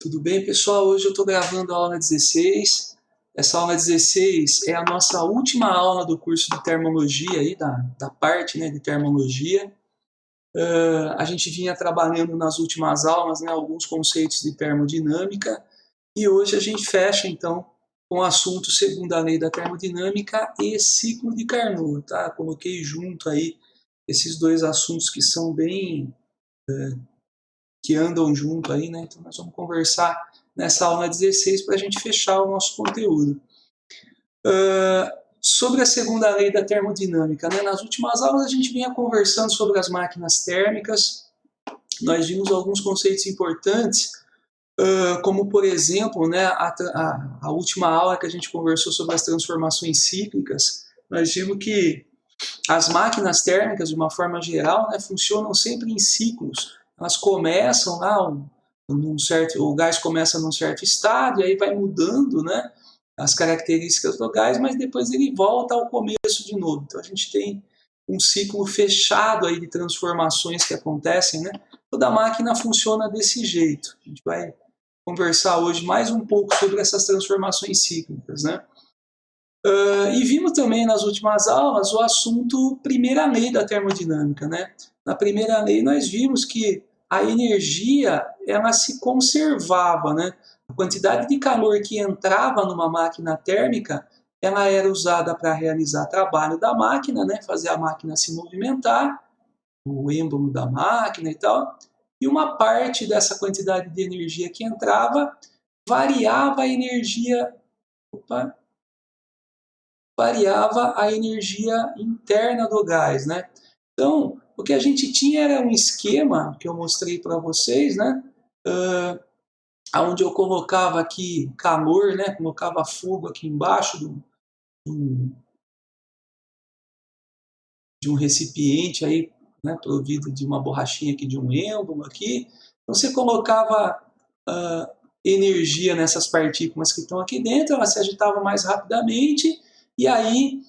Tudo bem, pessoal? Hoje eu estou gravando a aula 16. Essa aula 16 é a nossa última aula do curso de termologia, aí, da parte, né, de termologia. A gente vinha trabalhando nas últimas aulas, né, alguns conceitos de termodinâmica, e hoje a gente fecha, então, com o assunto segunda lei da termodinâmica e ciclo de Carnot. Tá? Coloquei junto aí esses dois assuntos que são bem... que andam junto aí, né? Então nós vamos conversar nessa aula 16 para a gente fechar o nosso conteúdo. Sobre a segunda lei da termodinâmica, né? Nas últimas aulas a gente vinha conversando sobre as máquinas térmicas, nós vimos alguns conceitos importantes, como por exemplo, né, a última aula que a gente conversou sobre as transformações cíclicas, nós vimos que as máquinas térmicas, de uma forma geral, né, funcionam sempre em ciclos. Elas começam lá, o gás começa num certo estado, e aí vai mudando, né, as características do gás, mas depois ele volta ao começo de novo. Então a gente tem um ciclo fechado aí de transformações que acontecem, né? Toda máquina funciona desse jeito. A gente vai conversar hoje mais um pouco sobre essas transformações cíclicas, né? E vimos também nas últimas aulas o assunto primeira lei da termodinâmica, né? Na primeira lei nós vimos que a energia ela se conservava, né? A quantidade de calor que entrava numa máquina térmica ela era usada para realizar trabalho da máquina, né? Fazer a máquina se movimentar, o êmbolo da máquina e tal. E uma parte dessa quantidade de energia que entrava variava a energia... Opa, variava a energia interna do gás, né? Então, o que a gente tinha era um esquema que eu mostrei para vocês, né? Onde eu colocava aqui calor, né? Colocava fogo aqui embaixo de um recipiente aí, né? Provido de uma borrachinha aqui de um êmbolo aqui. Então, você colocava energia nessas partículas que estão aqui dentro, elas se agitavam mais rapidamente e aí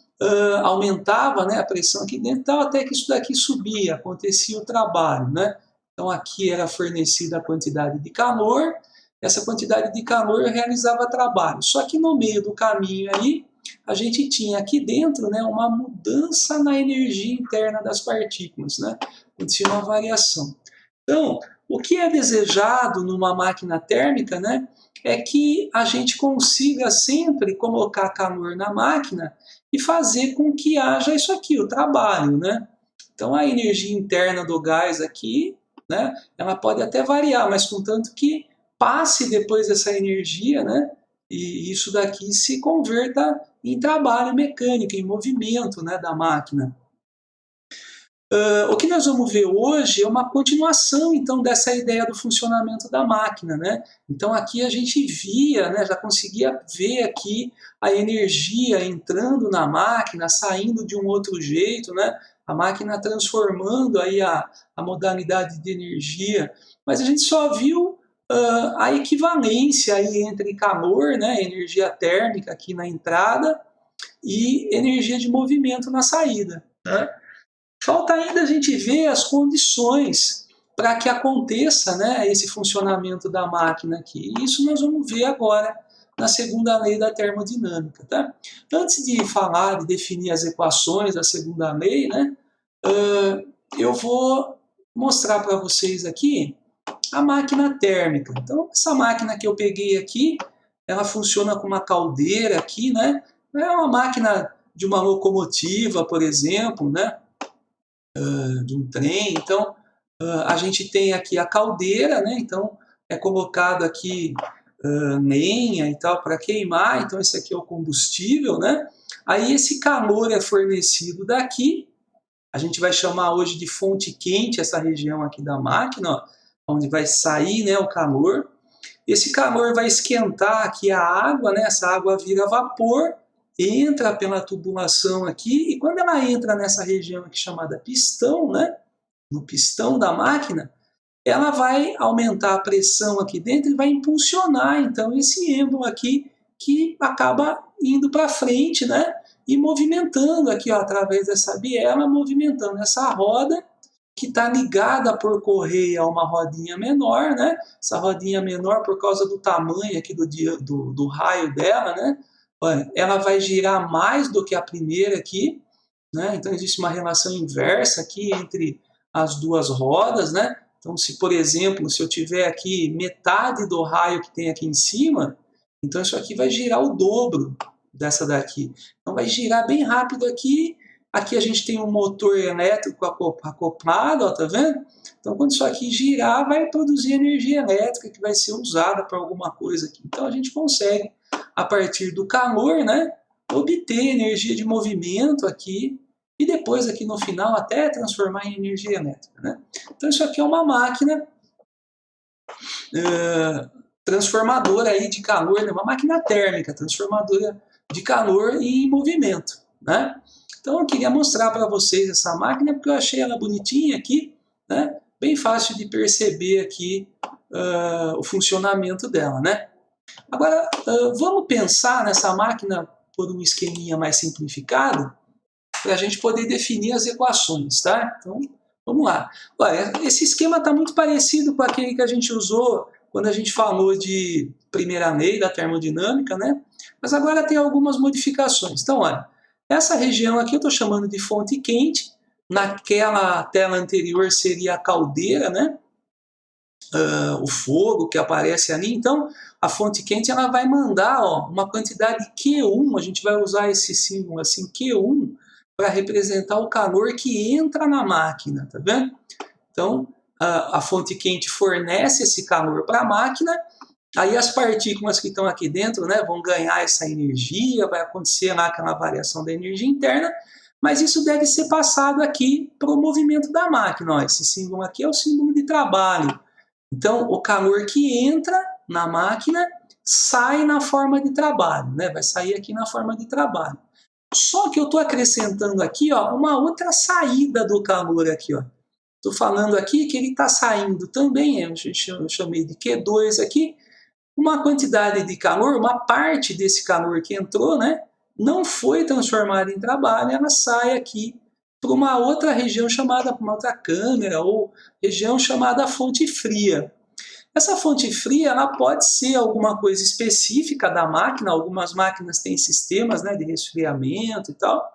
aumentava, né, a pressão aqui dentro, então, até que isso daqui subia, acontecia o trabalho, né? Então aqui era fornecida a quantidade de calor, essa quantidade de calor realizava trabalho. Só que no meio do caminho aí, a gente tinha aqui dentro, né, uma mudança na energia interna das partículas, né? Acontecia uma variação. Então, o que é desejado numa máquina térmica, né, é que a gente consiga sempre colocar calor na máquina e fazer com que haja isso aqui, o trabalho, né? Então a energia interna do gás aqui, né, ela pode até variar, mas contanto que passe depois dessa energia, né, e isso daqui se converta em trabalho mecânico, em movimento, né, da máquina. O que nós vamos ver hoje é uma continuação, então, dessa ideia do funcionamento da máquina, né? Então, aqui a gente via, né, já conseguia ver aqui a energia entrando na máquina, saindo de um outro jeito, né? A máquina transformando aí a modalidade de energia, mas a gente só viu a equivalência aí entre calor, né, energia térmica aqui na entrada, e energia de movimento na saída, né? Falta ainda a gente ver as condições para que aconteça, né, esse funcionamento da máquina aqui. E isso nós vamos ver agora na segunda lei da termodinâmica. Tá? Antes de falar, de definir as equações da segunda lei, né, eu vou mostrar para vocês aqui a máquina térmica. Então, essa máquina que eu peguei aqui, ela funciona com uma caldeira aqui, né? É uma máquina de uma locomotiva, por exemplo, né? De um trem. Então, a gente tem aqui a caldeira, né? Então, é colocado aqui lenha e tal para queimar. Então, esse aqui é o combustível, né? Aí, esse calor é fornecido daqui. A gente vai chamar hoje de fonte quente essa região aqui da máquina, ó, onde vai sair, né, o calor. Esse calor vai esquentar aqui a água, né? Essa água vira vapor, entra pela tubulação aqui, e quando ela entra nessa região aqui chamada pistão, né, no pistão da máquina, ela vai aumentar a pressão aqui dentro e vai impulsionar, então, esse êmbolo aqui, que acaba indo para frente, né, e movimentando aqui, ó, através dessa biela, movimentando essa roda, que está ligada por correia a uma rodinha menor, né? Essa rodinha menor, por causa do tamanho aqui do raio dela, né? Olha, ela vai girar mais do que a primeira aqui, né? Então existe uma relação inversa aqui entre as duas rodas, né? Então, se por exemplo, se eu tiver aqui metade do raio que tem aqui em cima, então isso aqui vai girar o dobro dessa daqui. Então vai girar bem rápido aqui. Aqui a gente tem um motor elétrico acoplado, ó, tá vendo? Então quando isso aqui girar, vai produzir energia elétrica que vai ser usada para alguma coisa aqui. Então a gente consegue, a partir do calor, né, obter energia de movimento aqui e depois aqui no final até transformar em energia elétrica, né? Então isso aqui é uma máquina transformadora aí de calor, né? Uma máquina térmica, transformadora de calor em movimento, né? Então eu queria mostrar para vocês essa máquina porque eu achei ela bonitinha aqui, né? Bem fácil de perceber aqui o funcionamento dela, né? Agora vamos pensar nessa máquina por um esqueminha mais simplificado para a gente poder definir as equações, tá? Então vamos lá. Olha, esse esquema está muito parecido com aquele que a gente usou quando a gente falou de primeira lei da termodinâmica, né? Mas agora tem algumas modificações. Então, olha, essa região aqui eu estou chamando de fonte quente. Naquela tela anterior seria a caldeira, né? O fogo que aparece ali. Então, a fonte quente ela vai mandar, ó, uma quantidade Q1, a gente vai usar esse símbolo assim, Q1, para representar o calor que entra na máquina, tá vendo? Então, a fonte quente fornece esse calor para a máquina, aí as partículas que estão aqui dentro, né, vão ganhar essa energia, vai acontecer lá aquela variação da energia interna, mas isso deve ser passado aqui para o movimento da máquina. Ó, esse símbolo aqui é o símbolo de trabalho. Então, o calor que entra na máquina sai na forma de trabalho, né? Vai sair aqui na forma de trabalho. Só que eu estou acrescentando aqui, ó, uma outra saída do calor aqui, ó. Estou falando aqui que ele está saindo também, eu chamei de Q2 aqui, uma quantidade de calor, uma parte desse calor que entrou, né, não foi transformada em trabalho, ela sai aqui para uma outra região chamada, uma outra câmara, ou região chamada fonte fria. Essa fonte fria ela pode ser alguma coisa específica da máquina, algumas máquinas têm sistemas, né, de resfriamento e tal,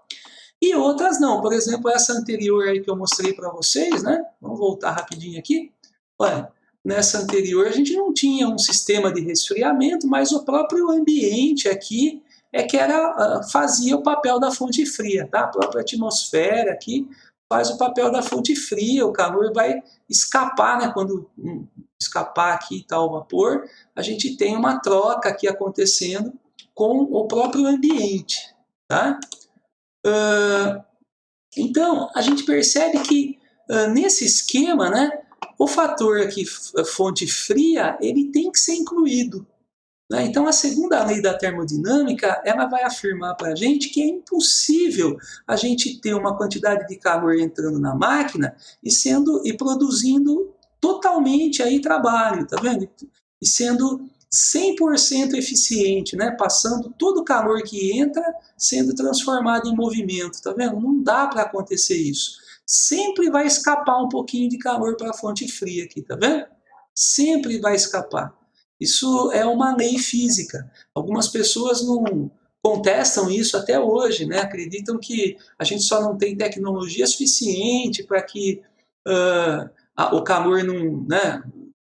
e outras não. Por exemplo, essa anterior aí que eu mostrei para vocês, né? Vamos voltar rapidinho aqui. Olha, nessa anterior a gente não tinha um sistema de resfriamento, mas o próprio ambiente aqui é que fazia o papel da fonte fria, tá? A própria atmosfera aqui faz o papel da fonte fria, o calor vai escapar, né? Quando escapar aqui tá, o vapor, a gente tem uma troca aqui acontecendo com o próprio ambiente, tá? Então, a gente percebe que nesse esquema, né, o fator aqui, fonte fria, ele tem que ser incluído, né? Então, a segunda lei da termodinâmica, ela vai afirmar para a gente que é impossível a gente ter uma quantidade de calor entrando na máquina e produzindo totalmente aí trabalho, tá vendo? E sendo 100% eficiente, né? Passando todo o calor que entra sendo transformado em movimento, tá vendo? Não dá para acontecer isso. Sempre vai escapar um pouquinho de calor para a fonte fria aqui, tá vendo? Sempre vai escapar. Isso é uma lei física. Algumas pessoas não contestam isso até hoje, né? Acreditam que a gente só não tem tecnologia suficiente para que o calor não, né,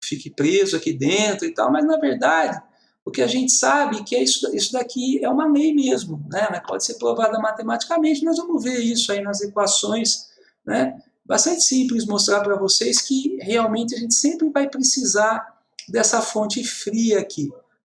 fique preso aqui dentro e tal, mas na verdade o que a gente sabe é que isso daqui é uma lei mesmo, né? Pode ser provada matematicamente, nós vamos ver isso aí nas equações, né? Bastante simples mostrar para vocês que realmente a gente sempre vai precisar dessa fonte fria aqui,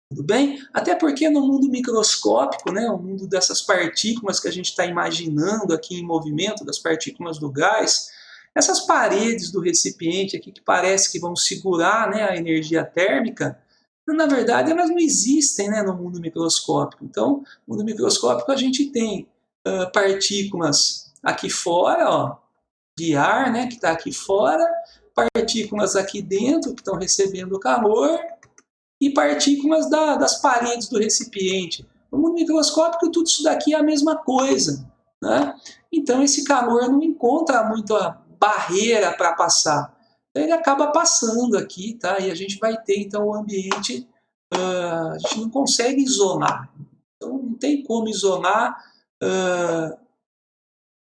tudo bem? Até porque no mundo microscópico, né, o mundo dessas partículas que a gente está imaginando aqui em movimento, das partículas do gás, essas paredes do recipiente aqui que parece que vão segurar, né, a energia térmica, na verdade elas não existem, né, no mundo microscópico. Então, no mundo microscópico a gente tem partículas aqui fora, ó, de ar, né, que está aqui fora, partículas aqui dentro que estão recebendo calor e partículas das paredes do recipiente. No mundo microscópico tudo isso daqui é a mesma coisa, né? Então esse calor não encontra barreira para passar. Então, ele acaba passando aqui, tá? E a gente vai ter, então, o ambiente, a gente não consegue isolar. Então, não tem como isolar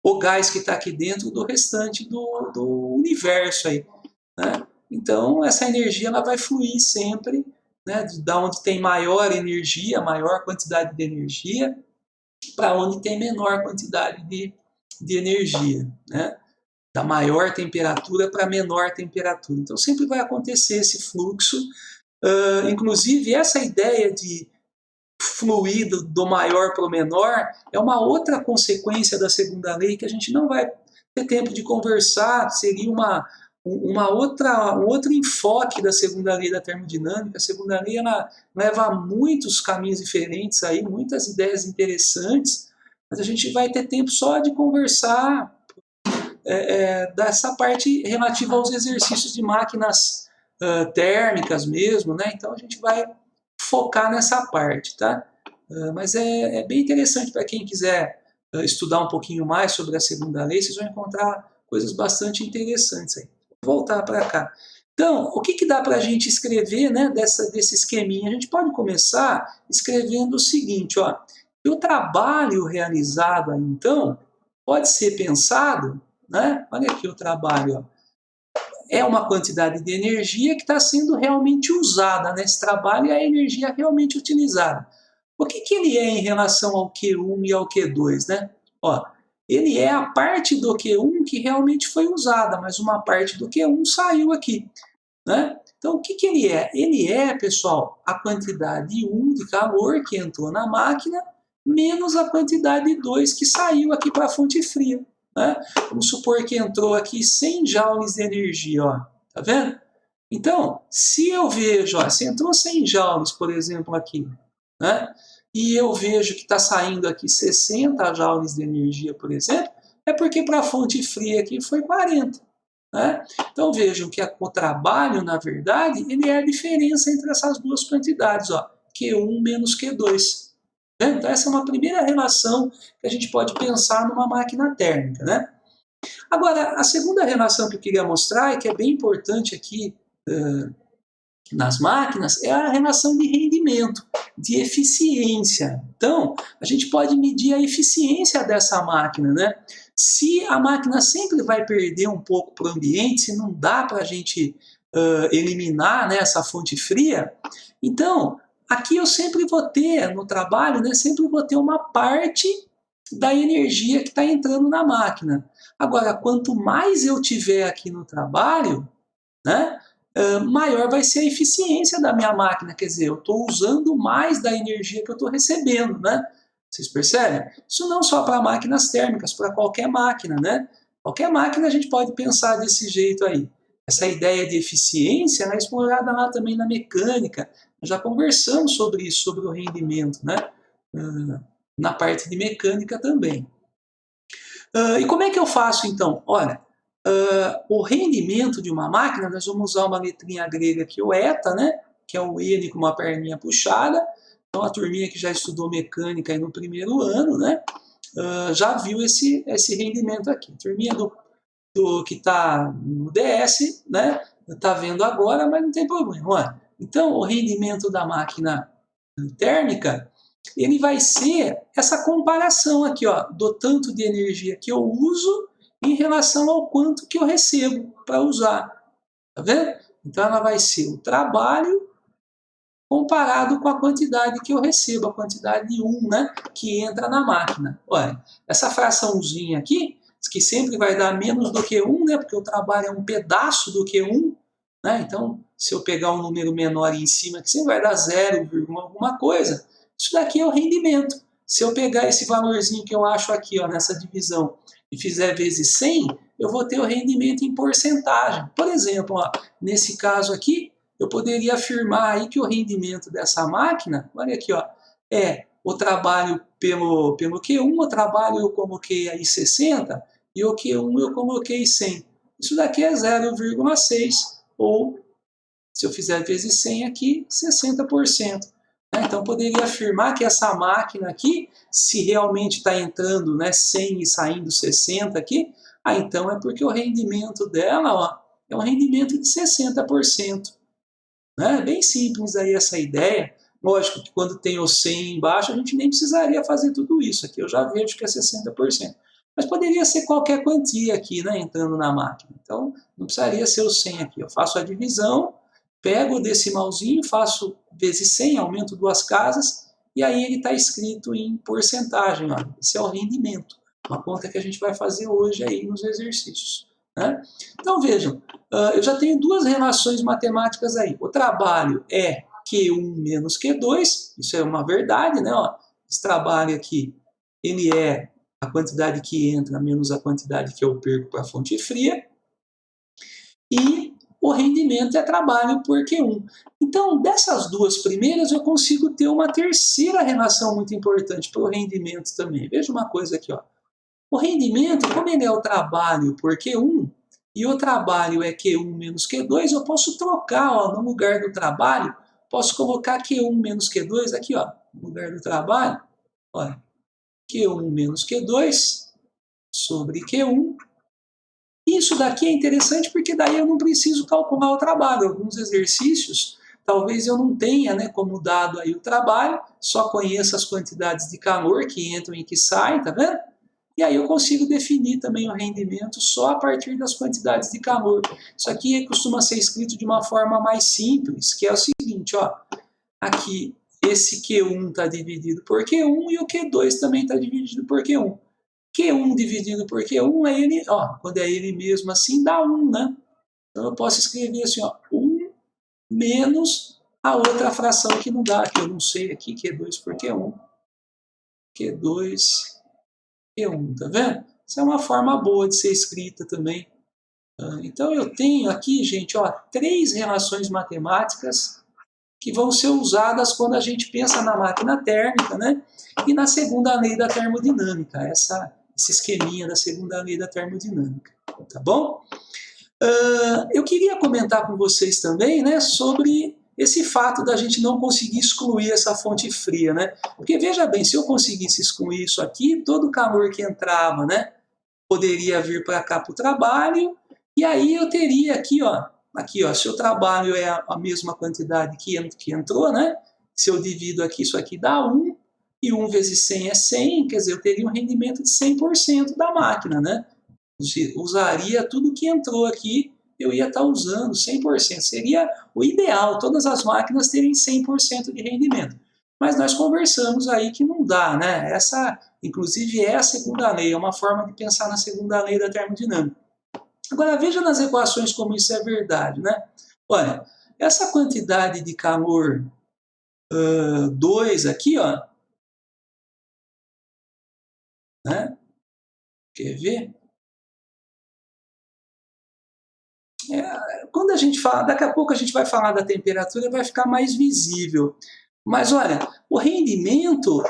o gás que está aqui dentro do restante do universo aí, né? Então, essa energia ela vai fluir sempre, né, da onde tem maior energia, maior quantidade de energia, para onde tem menor quantidade de energia, né? Da maior temperatura para menor temperatura. Então, sempre vai acontecer esse fluxo. Inclusive, essa ideia de fluir do maior para o menor é uma outra consequência da segunda lei que a gente não vai ter tempo de conversar, seria um outro enfoque da segunda lei da termodinâmica. A segunda lei ela leva a muitos caminhos diferentes, aí, muitas ideias interessantes, mas a gente vai ter tempo só de conversar dessa parte relativa aos exercícios de máquinas térmicas mesmo, né? Então a gente vai focar nessa parte, tá? Mas é bem interessante para quem quiser estudar um pouquinho mais sobre a segunda lei, vocês vão encontrar coisas bastante interessantes aí. Vou voltar para cá. Então, o que dá para a gente escrever, né, desse esqueminha? A gente pode começar escrevendo o seguinte, ó, que o trabalho realizado aí, então, pode ser pensado, né? Olha aqui o trabalho, ó. É uma quantidade de energia que está sendo realmente usada nesse trabalho e a energia realmente utilizada. O que ele é em relação ao Q1 e ao Q2, né? Ó, ele é a parte do Q1 que realmente foi usada, mas uma parte do Q1 saiu aqui, né? Então, o que ele é? Ele é, pessoal, a quantidade 1 de calor que entrou na máquina menos a quantidade 2 que saiu aqui para a fonte fria. Né? Vamos supor que entrou aqui 100 joules de energia, ó. Tá vendo? Então, se eu vejo, ó, se entrou 100 joules, por exemplo, aqui, né? E eu vejo que está saindo aqui 60 joules de energia, por exemplo, é porque para a fonte fria aqui foi 40. Né? Então vejam que o trabalho, na verdade, ele é a diferença entre essas duas quantidades, ó, Q1 menos Q2. Então essa é uma primeira relação que a gente pode pensar numa máquina térmica, né? Agora, a segunda relação que eu queria mostrar, e que é bem importante aqui nas máquinas, é a relação de rendimento, de eficiência. Então, a gente pode medir a eficiência dessa máquina, né? Se a máquina sempre vai perder um pouco para o ambiente, se não dá para a gente eliminar, né, essa fonte fria, então aqui eu sempre vou ter, no trabalho, né, sempre vou ter uma parte da energia que está entrando na máquina. Agora, quanto mais eu tiver aqui no trabalho, né, maior vai ser a eficiência da minha máquina, quer dizer, eu estou usando mais da energia que eu estou recebendo, né? Vocês percebem? Isso não só para máquinas térmicas, para qualquer máquina, né? Qualquer máquina a gente pode pensar desse jeito aí. Essa ideia de eficiência é explorada lá também na mecânica. Nós já conversamos sobre isso, sobre o rendimento, né? Na parte de mecânica também. E como é que eu faço então? Olha, o rendimento de uma máquina, nós vamos usar uma letrinha grega aqui, o eta, né? Que é o N com uma perninha puxada. Então a turminha que já estudou mecânica aí no primeiro ano, né? Já viu esse rendimento aqui. A turminha do que está no DS, né? Está vendo agora, mas não tem problema. Olha. Então o rendimento da máquina térmica, ele vai ser essa comparação aqui, ó, do tanto de energia que eu uso em relação ao quanto que eu recebo para usar. Tá vendo? Então ela vai ser o trabalho comparado com a quantidade que eu recebo, a quantidade de 1, né, que entra na máquina. Olha, essa fraçãozinha aqui, que sempre vai dar menos do que 1, né, porque o trabalho é um pedaço do que 1, né, então se eu pegar um número menor em cima, que sempre vai dar 0, alguma coisa, isso daqui é o rendimento. Se eu pegar esse valorzinho que eu acho aqui, ó, nessa divisão, e fizer vezes 100, eu vou ter o rendimento em porcentagem. Por exemplo, ó, nesse caso aqui, eu poderia afirmar aí que o rendimento dessa máquina, olha aqui, ó, é o trabalho pelo Q1, o trabalho eu coloquei aí 60, e o Q1 eu coloquei 100. Isso daqui é 0,6, ou, se eu fizer vezes 100 aqui, 60%. Então, poderia afirmar que essa máquina aqui, se realmente está entrando, né, 100 e saindo 60 aqui, Ah, então é porque o rendimento dela, ó, é um rendimento de 60%. Né? Bem simples aí essa ideia. Lógico que quando tem o 100 embaixo, a gente nem precisaria fazer tudo isso. Aqui eu já vejo que é 60%. Mas poderia ser qualquer quantia aqui, né, entrando na máquina. Então, não precisaria ser o 100 aqui. Eu faço a divisão, pego o decimalzinho, faço vezes 100, aumento duas casas, e aí ele está escrito em porcentagem. Ó. Esse é o rendimento. Uma conta que a gente vai fazer hoje aí nos exercícios. Né? Então, vejam, eu já tenho duas relações matemáticas aí. O trabalho é Q1 menos Q2, isso é uma verdade, né? Ó, esse trabalho aqui, ele é a quantidade que entra menos a quantidade que eu perco para a fonte fria. E o rendimento é trabalho por Q1. Então, dessas duas primeiras, eu consigo ter uma terceira relação muito importante para o rendimento também. Veja uma coisa aqui, ó. O rendimento, como ele é o trabalho por Q1, e o trabalho é Q1 menos Q2, eu posso trocar, ó, no lugar do trabalho, posso colocar Q1 menos Q2 aqui, ó, no lugar do trabalho, olha, Q1 menos Q2 sobre Q1. Isso daqui é interessante porque daí eu não preciso calcular o trabalho. Alguns exercícios, talvez eu não tenha, né, como dado aí o trabalho, só conheça as quantidades de calor que entram e que saem, tá vendo? E aí eu consigo definir também o rendimento só a partir das quantidades de calor. Isso aqui costuma ser escrito de uma forma mais simples, que é o seguinte, ó, aqui esse Q1 está dividido por Q1 e o Q2 também está dividido por Q1. Q1 dividido por Q1 é ele, ó, quando é ele mesmo assim, dá 1, né? Então eu posso escrever assim, ó, 1 menos a outra fração que não dá, que eu não sei aqui, Q2 por Q1. Q2 Q1, tá vendo? Isso é uma forma boa de ser escrita também. Então eu tenho aqui, gente, ó, três relações matemáticas que vão ser usadas quando a gente pensa na máquina térmica, né? E na segunda lei da termodinâmica, esse esqueminha da segunda lei da termodinâmica, tá bom? Eu queria comentar com vocês também, né, sobre esse fato da gente não conseguir excluir essa fonte fria, né? Porque veja bem, se eu conseguisse excluir isso aqui, todo o calor que entrava, né, poderia vir para cá para o trabalho, e aí eu teria aqui, ó, se o trabalho é a mesma quantidade que entrou, né? Se eu divido aqui, isso aqui dá 1, e 1 vezes 100 é 100, quer dizer, eu teria um rendimento de 100% da máquina, né? Usaria tudo que entrou aqui, eu ia estar usando 100%. Seria o ideal, todas as máquinas terem 100% de rendimento. Mas nós conversamos aí que não dá, né? Essa, inclusive, é a segunda lei, é uma forma de pensar na segunda lei da termodinâmica. Agora, veja nas equações como isso é verdade, né? Olha, essa quantidade de calor 2 aqui, ó, né? Quer ver? Quando a gente fala, daqui a pouco a gente vai falar da temperatura, vai ficar mais visível. Mas olha, o rendimento,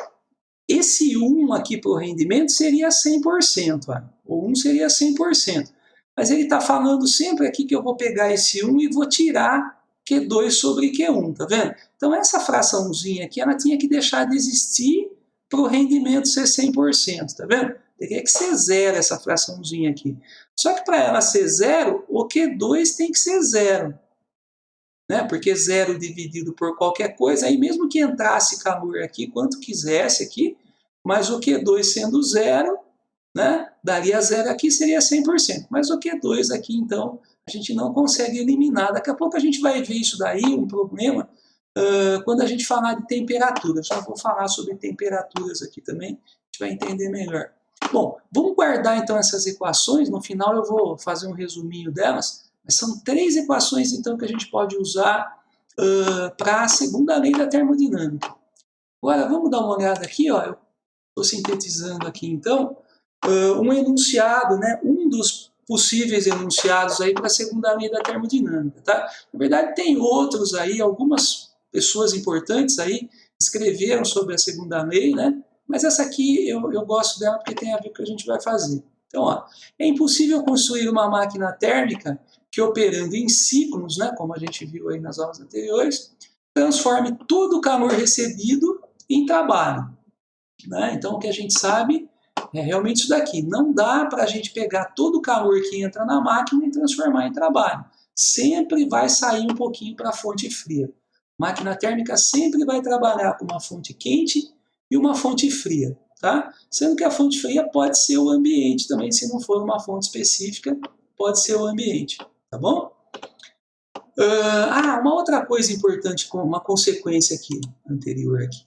esse 1 aqui para o rendimento seria 100%. Olha. O 1 seria 100%. Mas ele está falando sempre aqui que eu vou pegar esse 1 e vou tirar Q2 sobre Q1, tá vendo? Então essa fraçãozinha aqui, ela tinha que deixar de existir para o rendimento ser 100%, tá vendo? Teria que ser zero essa fraçãozinha aqui. Só que para ela ser zero, o Q2 tem que ser zero. Né? Porque zero dividido por qualquer coisa, aí mesmo que entrasse calor aqui, quanto quisesse aqui, mas o Q2 sendo zero, né? Daria zero aqui, seria 100%. Mas o Q2 aqui, então, a gente não consegue eliminar. Daqui a pouco a gente vai ver isso daí, um problema, quando a gente falar de temperatura. Já vou falar sobre temperaturas aqui também, a gente vai entender melhor. Bom, vamos guardar então essas equações, no final eu vou fazer um resuminho delas, mas são três equações então que a gente pode usar para a segunda lei da termodinâmica. Agora vamos dar uma olhada aqui, ó, eu estou sintetizando aqui então, um enunciado, né, um dos possíveis enunciados aí para a segunda lei da termodinâmica, tá? Na verdade tem outros aí, algumas pessoas importantes aí escreveram sobre a segunda lei, né? Mas essa aqui eu gosto dela porque tem a ver com o que a gente vai fazer. Então, ó, é impossível construir uma máquina térmica que, operando em ciclos, né, como a gente viu aí nas aulas anteriores, transforme todo o calor recebido em trabalho. Né? Então, o que a gente sabe É realmente isso daqui. Não dá para a gente pegar todo o calor que entra na máquina e transformar em trabalho. Sempre vai sair um pouquinho para a fonte fria. Máquina térmica sempre vai trabalhar com uma fonte quente e uma fonte fria, tá? Sendo que a fonte fria pode ser o ambiente também, se não for uma fonte específica, pode ser o ambiente, tá bom? Uma outra coisa importante, uma consequência aqui, anterior aqui.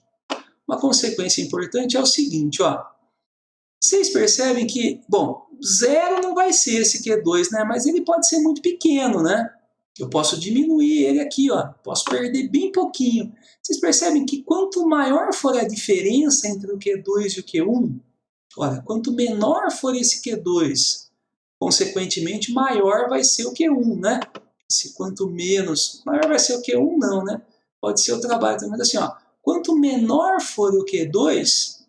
Uma consequência importante é o seguinte, ó. Vocês percebem que, bom, zero não vai ser esse Q2, né? Mas ele pode ser muito pequeno, né? Eu posso diminuir ele aqui, ó. Posso perder bem pouquinho. Vocês percebem que quanto maior for a diferença entre o Q2 e o Q1, olha, quanto menor for esse Q2, consequentemente, maior vai ser o Q1, né? Se quanto menos, maior vai ser o Q1, não, né? Pode ser o trabalho também, mas assim, ó, quanto menor for o Q2,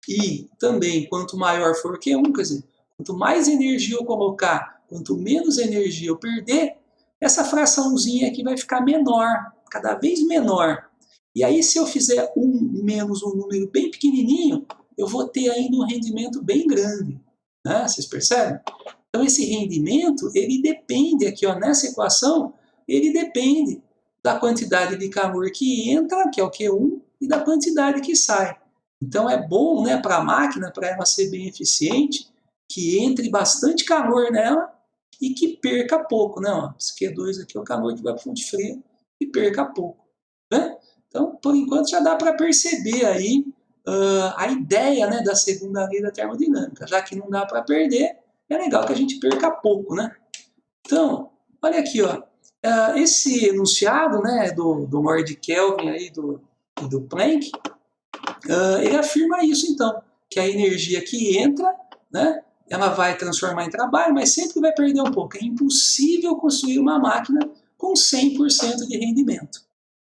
e também, quanto maior for o Q1, quer dizer, quanto mais energia eu colocar, quanto menos energia eu perder, essa fraçãozinha aqui vai ficar menor, cada vez menor. E aí, se eu fizer 1 menos um número bem pequenininho, eu vou ter ainda um rendimento bem grande, né? Vocês percebem? Então, esse rendimento, ele depende aqui, ó, nessa equação, ele depende da quantidade de calor que entra, que é o Q1, e da quantidade que sai. Então é bom, né, para a máquina, para ela ser bem eficiente, que entre bastante calor nela e que perca pouco, né? Ó, esse Q2 aqui é o calor que vai para a fonte fria e perca pouco, né? Então, por enquanto, já dá para perceber aí a ideia, né, da segunda lei da termodinâmica. Já que não dá para perder, é legal que a gente perca pouco, né? Então, olha aqui, ó, esse enunciado, né, do Mord Kelvin aí, e do Planck, ele afirma isso, então, que a energia que entra, né, ela vai transformar em trabalho, mas sempre vai perder um pouco. É impossível construir uma máquina com 100% de rendimento.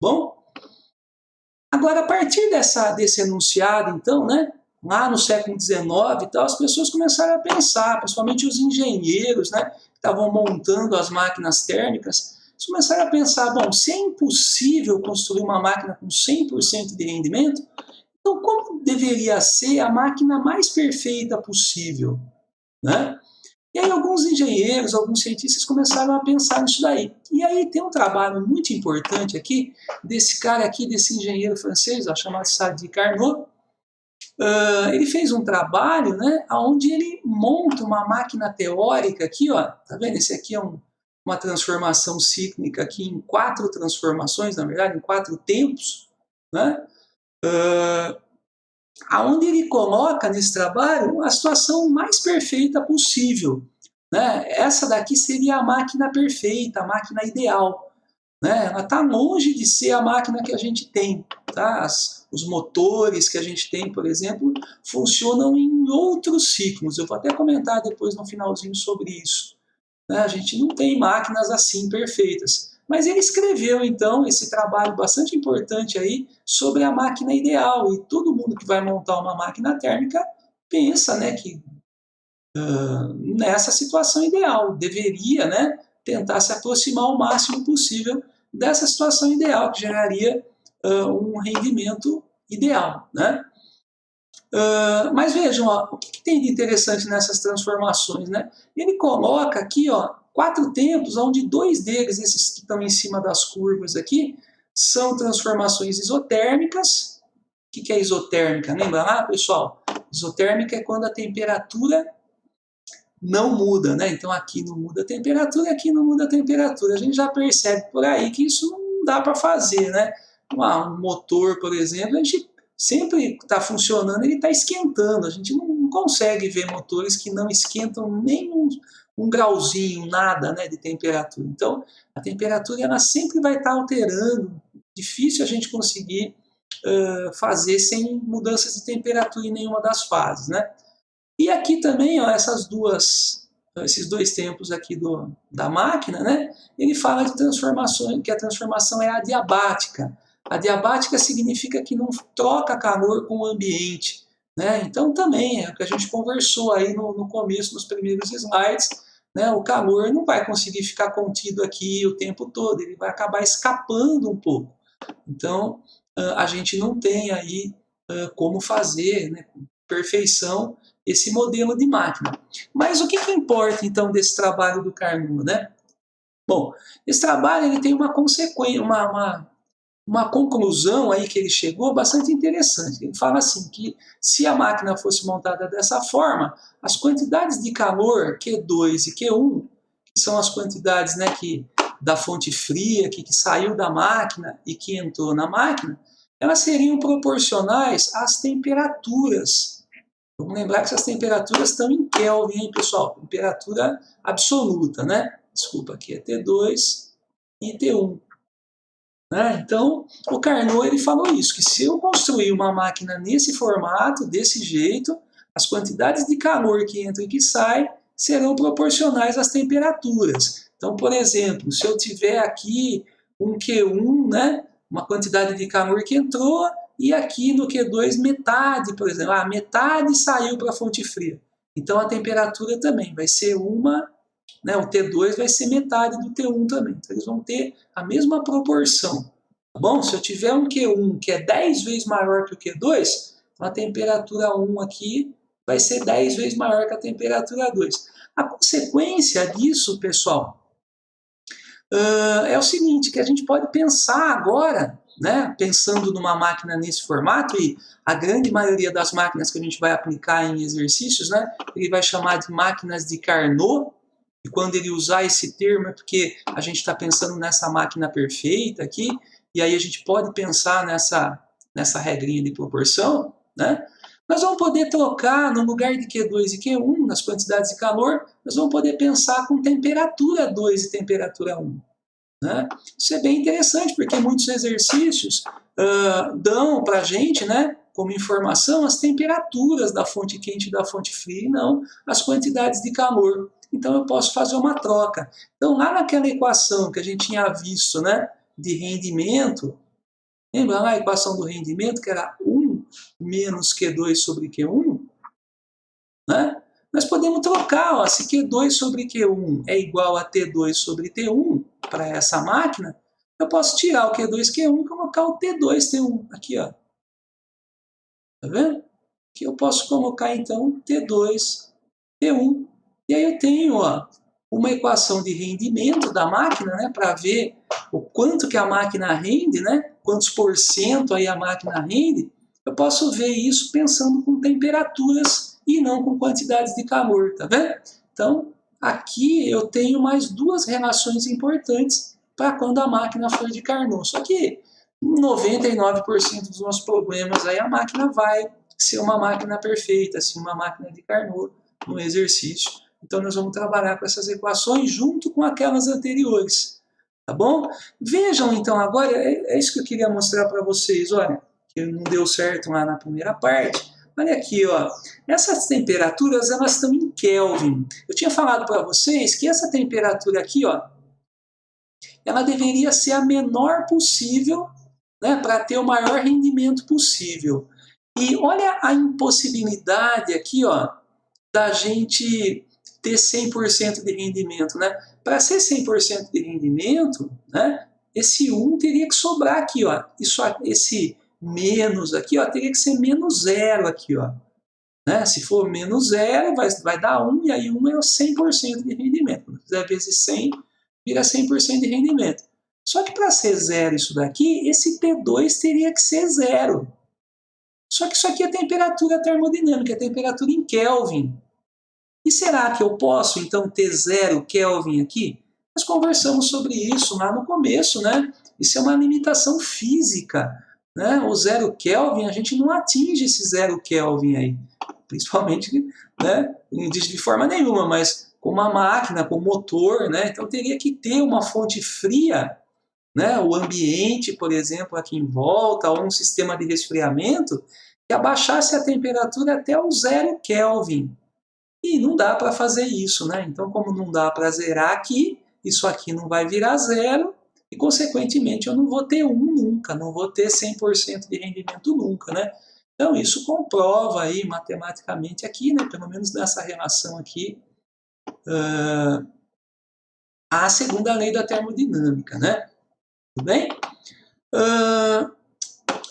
Bom, agora, a partir desse enunciado, então, né, lá no século XIX e tal, as pessoas começaram a pensar, principalmente os engenheiros, né, que estavam montando as máquinas térmicas, eles começaram a pensar, bom, se é impossível construir uma máquina com 100% de rendimento, então como deveria ser a máquina mais perfeita possível, né? E aí alguns engenheiros, alguns cientistas começaram a pensar nisso daí. E aí tem um trabalho muito importante aqui, desse cara aqui, desse engenheiro francês, ó, chamado Sadi Carnot. Ele fez um trabalho, né, onde ele monta uma máquina teórica aqui, ó, tá vendo? Esse aqui é uma transformação cíclica aqui em 4 transformações, na verdade, em 4 tempos, né? Aonde ele coloca nesse trabalho a situação mais perfeita possível, né? Essa daqui seria a máquina perfeita, a máquina ideal, né? Ela está longe de ser a máquina que a gente tem, tá? Os motores que a gente tem, por exemplo, funcionam em outros ciclos. Eu vou até comentar depois no finalzinho sobre isso, né? A gente não tem máquinas assim perfeitas. Mas ele escreveu, então, esse trabalho bastante importante aí sobre a máquina ideal. E todo mundo que vai montar uma máquina térmica pensa, né, que nessa situação ideal deveria, né, tentar se aproximar o máximo possível dessa situação ideal, que geraria um rendimento ideal, né? Mas vejam, ó, o que tem de interessante nessas transformações, né? Ele coloca aqui, ó, 4 tempos, onde 2 deles, esses que estão em cima das curvas aqui, são transformações isotérmicas. O que é isotérmica? Lembra lá, pessoal? Isotérmica é quando a temperatura não muda, né? Então aqui não muda a temperatura, aqui não muda a temperatura. A gente já percebe por aí que isso não dá para fazer, né? Um motor, por exemplo, a gente sempre está funcionando, ele está esquentando. A gente não consegue ver motores que não esquentam nem um grauzinho, nada, né, de temperatura. Então, a temperatura ela sempre vai estar alterando. Difícil a gente conseguir fazer sem mudanças de temperatura em nenhuma das fases, né? E aqui também, ó, esses 2 tempos aqui da máquina, né? Ele fala de transformações, que a transformação é adiabática. Adiabática significa que não troca calor com o ambiente, né? Então também é o que a gente conversou aí no começo, nos primeiros slides, né? O calor não vai conseguir ficar contido aqui o tempo todo, ele vai acabar escapando um pouco. Então a gente não tem aí como fazer, né, com perfeição esse modelo de máquina. Mas o que importa, então, desse trabalho do Carnot, né? Bom, esse trabalho ele tem uma consequência, uma conclusão aí que ele chegou bastante interessante. Ele fala assim, que se a máquina fosse montada dessa forma, as quantidades de calor Q2 e Q1, que são as quantidades, né, da fonte fria, que saiu da máquina e que entrou na máquina, elas seriam proporcionais às temperaturas. Vamos lembrar que essas temperaturas estão em Kelvin, hein, pessoal? Temperatura absoluta, né? Desculpa, aqui é T2 e T1. Né? Então, o Carnot ele falou isso, que se eu construir uma máquina nesse formato, desse jeito, as quantidades de calor que entra e que sai serão proporcionais às temperaturas. Então, por exemplo, se eu tiver aqui um Q1, né, uma quantidade de calor que entrou, e aqui no Q2 metade, por exemplo, metade saiu para a fonte fria. Então, a temperatura também vai ser né, o T2 vai ser metade do T1 também. Então, eles vão ter a mesma proporção. Tá bom? Se eu tiver um Q1 que é 10 vezes maior que o Q2, a temperatura 1 aqui vai ser 10 vezes maior que a temperatura 2. A consequência disso, pessoal, é o seguinte, que a gente pode pensar agora, né, pensando numa máquina nesse formato, e a grande maioria das máquinas que a gente vai aplicar em exercícios, né, ele vai chamar de máquinas de Carnot. E quando ele usar esse termo é porque a gente está pensando nessa máquina perfeita aqui, e aí a gente pode pensar nessa regrinha de proporção, né? Nós vamos poder trocar, no lugar de Q2 e Q1, nas quantidades de calor, nós vamos poder pensar com temperatura 2 e temperatura 1. Né? Isso é bem interessante, porque muitos exercícios dão para a gente, né, como informação, as temperaturas da fonte quente e da fonte fria, e não as quantidades de calor. Então eu posso fazer uma troca. Então lá naquela equação que a gente tinha visto, né, de rendimento, lembra lá a equação do rendimento, que era 1 menos Q2 sobre Q1? Né? Nós podemos trocar, ó, se Q2 sobre Q1 é igual a T2 sobre T1 para essa máquina, eu posso tirar o Q2 Q1 e colocar o T2 T1 aqui, ó. Tá vendo? Aqui eu posso colocar então T2 T1. E aí eu tenho, ó, uma equação de rendimento da máquina, né, para ver o quanto que a máquina rende, né, quantos por cento aí a máquina rende. Eu posso ver isso pensando com temperaturas e não com quantidades de calor, tá vendo? Então, aqui eu tenho mais duas relações importantes para quando a máquina for de Carnot. Só que 99% dos nossos problemas aí a máquina vai ser uma máquina perfeita, assim, uma máquina de Carnot no exercício. Então nós vamos trabalhar com essas equações junto com aquelas anteriores. Tá bom? Vejam então agora, é isso que eu queria mostrar para vocês, olha, que não deu certo lá na primeira parte. Olha aqui, ó, essas temperaturas elas estão em Kelvin. Eu tinha falado para vocês que essa temperatura aqui, ó, ela deveria ser a menor possível, né, para ter o maior rendimento possível. E olha a impossibilidade aqui, ó, da gente ter 100% de rendimento, né? Para ser 100% de rendimento, né, esse 1 teria que sobrar aqui, ó. Esse menos aqui, ó, teria que ser menos 0 aqui, ó. Né? Se for menos 0, vai dar 1, e aí 1 é o 100% de rendimento. Quando fizer vezes 100, vira 100% de rendimento. Só que para ser 0 isso daqui, esse T2 teria que ser 0. Só que isso aqui é temperatura termodinâmica, é temperatura em Kelvin. E será que eu posso, então, ter 0 Kelvin aqui? Nós conversamos sobre isso lá no começo, né? Isso é uma limitação física. Né? O 0 Kelvin, a gente não atinge esse 0 Kelvin aí. Principalmente, né? Não diz de forma nenhuma, mas com uma máquina, com motor, né? Então teria que ter uma fonte fria, né? O ambiente, por exemplo, aqui em volta, ou um sistema de resfriamento, que abaixasse a temperatura até o 0 Kelvin. E não dá para fazer isso, né? Então, como não dá para zerar aqui, isso aqui não vai virar 0, e, consequentemente, eu não vou ter 1 nunca, não vou ter 100% de rendimento nunca, né? Então, isso comprova aí, matematicamente, aqui, né? Pelo menos nessa relação aqui, a segunda lei da termodinâmica, né? Tudo bem?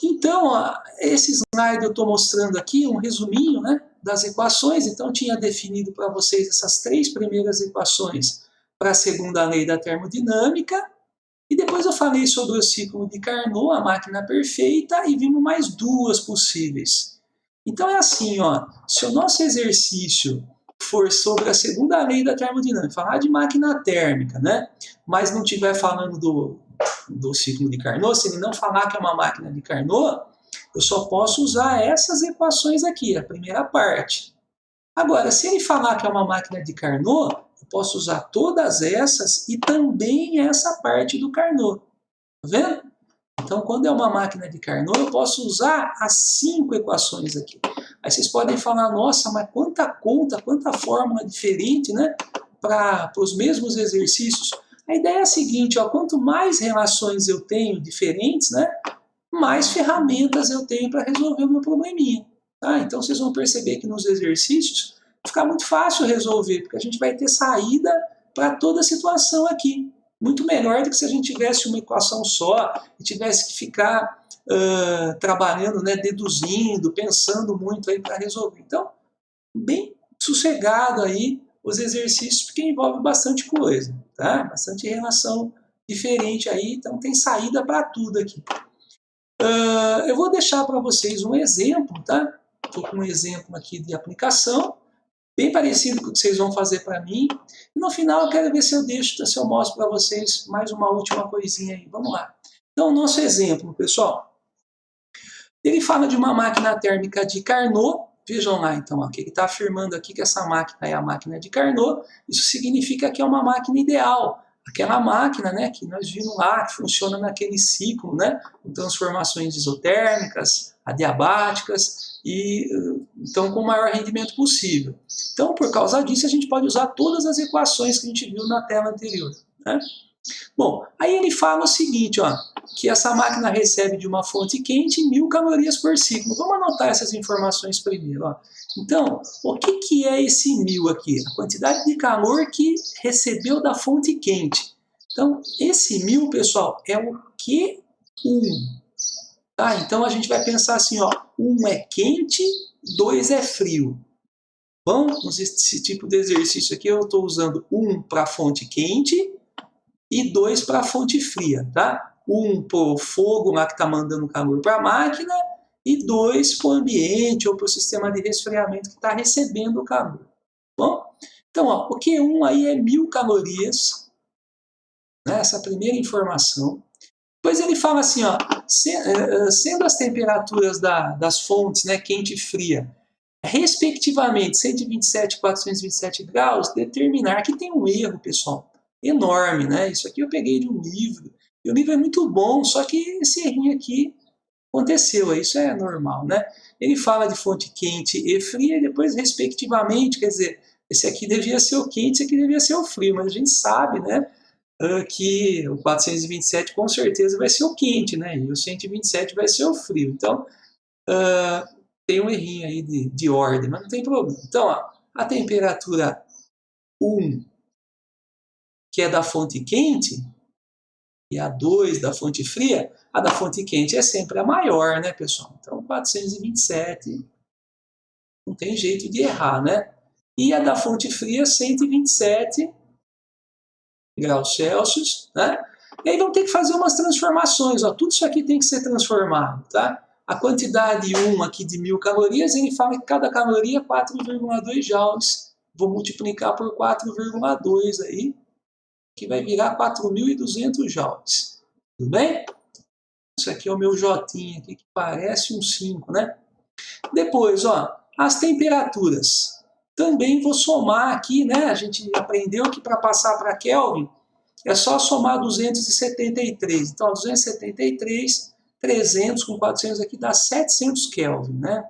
Então, ó, esse slide eu estou mostrando aqui, um resuminho, né? das equações. Então, tinha definido para vocês essas 3 primeiras equações para a segunda lei da termodinâmica. E depois eu falei sobre o ciclo de Carnot, a máquina perfeita, e vimos mais 2 possíveis. Então, é assim, ó, se o nosso exercício for sobre a segunda lei da termodinâmica, falar de máquina térmica, né? Mas não estiver falando do ciclo de Carnot, se ele não falar que é uma máquina de Carnot, eu só posso usar essas equações aqui, a primeira parte. Agora, se ele falar que é uma máquina de Carnot, eu posso usar todas essas e também essa parte do Carnot. Tá vendo? Então, quando é uma máquina de Carnot, eu posso usar as 5 equações aqui. Aí vocês podem falar, nossa, mas quanta conta, quanta fórmula diferente, né? Para os mesmos exercícios. A ideia é a seguinte, ó, quanto mais relações eu tenho diferentes, né? Mais ferramentas eu tenho para resolver o meu probleminha. Tá? Então, vocês vão perceber que nos exercícios fica muito fácil resolver, porque a gente vai ter saída para toda a situação aqui. Muito melhor do que se a gente tivesse uma equação só e tivesse que ficar trabalhando, né, deduzindo, pensando muito aí para resolver. Então, bem sossegado aí os exercícios, porque envolve bastante coisa, tá? Bastante relação diferente aí, então tem saída para tudo aqui. Eu vou deixar para vocês um exemplo, tá? Estou com um exemplo aqui de aplicação, bem parecido com o que vocês vão fazer para mim. E no final eu quero ver se eu mostro para vocês mais uma última coisinha aí. Vamos lá. Então, o nosso exemplo, pessoal, ele fala de uma máquina térmica de Carnot. Vejam lá, então, ó, que ele está afirmando aqui que essa máquina é a máquina de Carnot. Isso significa que é uma máquina ideal. Aquela máquina, né, que nós vimos lá, que funciona naquele ciclo, né, com transformações isotérmicas, adiabáticas, e então com o maior rendimento possível. Então, por causa disso, a gente pode usar todas as equações que a gente viu na tela anterior, né? Bom, aí ele fala o seguinte, ó, que essa máquina recebe de uma fonte quente 1000 calorias por ciclo. Vamos anotar essas informações primeiro. Ó. Então, o que é esse 1000 aqui? A quantidade de calor que recebeu da fonte quente. Então, esse 1000, pessoal, é o Q1. Tá? Então, a gente vai pensar assim, ó, 1 é quente, 2 é frio. Bom, nesse tipo de exercício aqui, eu estou usando 1 para a fonte quente, e 2 para a fonte fria, tá? 1 para o fogo lá que está mandando calor para a máquina e 2 para o ambiente ou para o sistema de resfriamento que está recebendo o calor. Bom, então, ó, o Q1 aí é 1000 calorias, né, essa primeira informação. Depois ele fala assim, ó, sendo as temperaturas das fontes, né, quente e fria, respectivamente 127 e 427 graus, determinar que tem um erro, pessoal, enorme, né? Isso aqui eu peguei de um livro, e o livro é muito bom, só que esse errinho aqui aconteceu, isso é normal, né? Ele fala de fonte quente e fria, e depois, respectivamente, quer dizer, esse aqui devia ser o quente, esse aqui devia ser o frio, mas a gente sabe, né, que o 427 com certeza vai ser o quente, né? E o 127 vai ser o frio. Então, tem um errinho aí de ordem, mas não tem problema. Então, ó, a temperatura 1, que é da fonte quente, e a 2 da fonte fria, a da fonte quente é sempre a maior, né, pessoal? Então, 427, não tem jeito de errar, né? E a da fonte fria, 127 graus Celsius, né? E aí vamos ter que fazer umas transformações, ó. Tudo isso aqui tem que ser transformado, tá? A quantidade 1 aqui de 1000 calorias, ele fala que cada caloria é 4,2 joules. Vou multiplicar por 4,2 aí, que vai virar 4.200 joules. Tudo bem? Isso aqui é o meu jotinho aqui, que parece um 5, né? Depois, ó, as temperaturas. Também vou somar aqui, né? A gente aprendeu que para passar para Kelvin é só somar 273. Então, 273, 300 com 400 aqui dá 700 Kelvin, né?